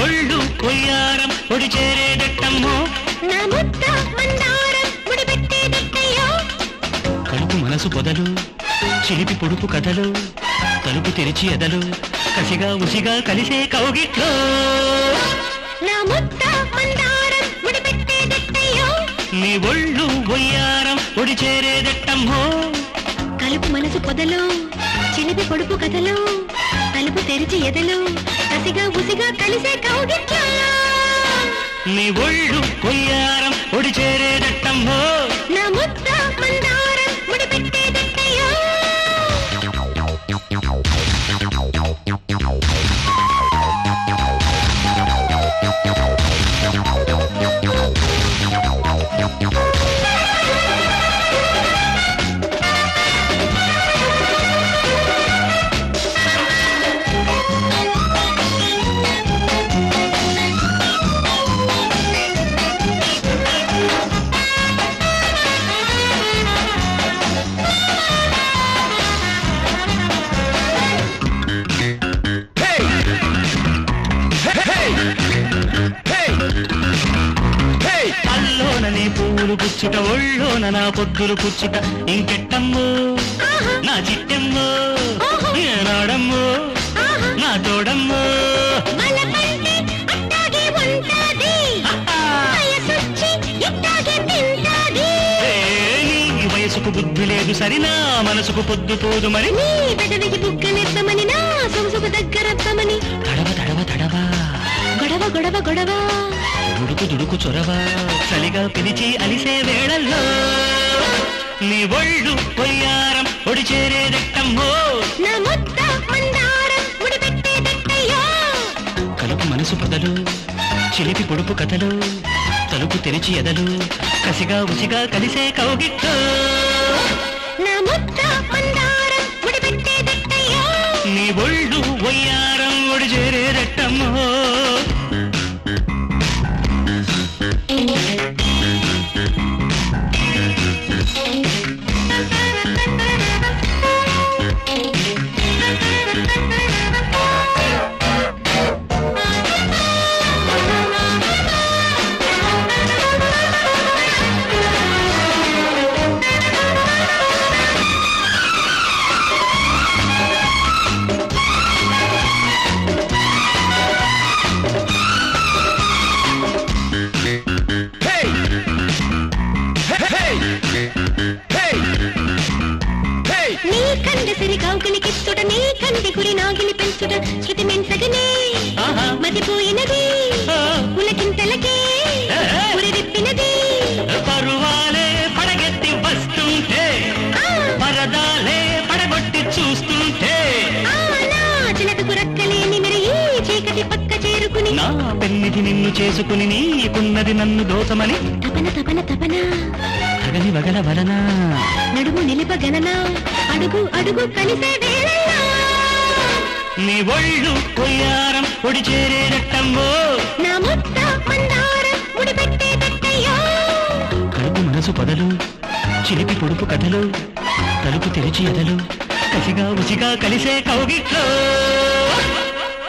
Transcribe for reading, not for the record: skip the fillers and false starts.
ఒళ్ళు కొయ్యారం ఒడి చేరేదట్టమ్మో నా ముద్ద మందారం ముడిపెట్టేదట్టయ్యో కలుపు మనసు పొదలు చిలిపి పొడుపు కథలు తలుపు తెరిచి ఎదలు కసిగా ఉసిగా కలిసే కౌగిట్లో నా ముద్ద మందారం ముడిపెట్టేదట్టయ్యో నీ ఒళ్ళు ఒయ్యారం ఒడి చేరేదట్టమ్మో కలుపు మనసు పొదలు చిలిపి పొడుపు కథలు తలుపు తెరిచి ఎదలు కసిగా ఉసిగా కలిసే కౌగిట్లో నీ ఒళ్ళు కొయ్యారం ఒడి చేరేదట్టమ్మో నా ముద్ద మందారం ముడిపెట్టేదట్టయ్యో అల్లోననే పూలు పుచ్చుట ఒళ్ళోన నా పొద్దులు పుచ్చుట ఇంకెట్టమ్మో నా చిట్టమ్మో ఏనాడమ్మో నా తోడమ్మో బలపంటే అట్టాగే ఉంటాది వయసొచ్చి ఇట్టాగే తింటాది నీ వయసుకు బుద్ధి లేదు సరినా మనసుకు పొద్దు పోదు మరి నీ పెదవికి బుగ్గలెత్తమని నా సొగసుకు దగ్గరత్తమని తడవ తడవ తడవ గొడవ గొడవ గొడవ దుడుకు దుడుకు చొరవ చలిగా పిలిచి అలిసే వేళల్లో నీ ఒళ్ళు కొయ్యారం ఒడి చేరేదట్టమ్మో నా ముద్ద మందారం ముడిపెట్టేదట్టయ్యో కలుపు మనసు పొదలు చిలిపి పొడుపు కథలు తలుపు తెరిచి ఎదలు కసిగా ఉసిగా కలిసే కౌగిట్లో నా ముద్ద మందారం ముడిపెట్టేదట్టయ్యో నీ ఒళ్ళు ఒయ్యారం ఒడి చేరేదట్టమ్మో నీ కండ సిరి కావుకలికిస్తుట నీ కంటి కుడి నాగిలి పెంచుట శృతి మెంచగనే మతిపోయినది పులకింతలకే ఉరిదిప్పినది పరువాలే పడగెత్తి వస్తుంటే పరదాలే పడగొట్టి చూస్తుంటే నా చిలకకు రక్కలేని మరి ఈ చీకటి పక్క చేరుకుని నా పెన్నిది నిన్ను చేసుకుని నీకున్నది నన్ను దోసమని తపన తపన తపన అగని వగల వలన నడుము నిలిప గణన అడుగు అడుగు కలిసే వేళల్లో నీ ఒళ్ళు కొయ్యారం పొడి చేరేదట్టమ్మో నా ముద్ద మందారం ముడిపెట్టేదట్టయ్యో కలుపు మనసు పొదలు చిలిపి పొడుపు కథలు తలుపు తెరిచి ఎదలు కసిగా ఉసిగా కలిసే కౌగిట్లో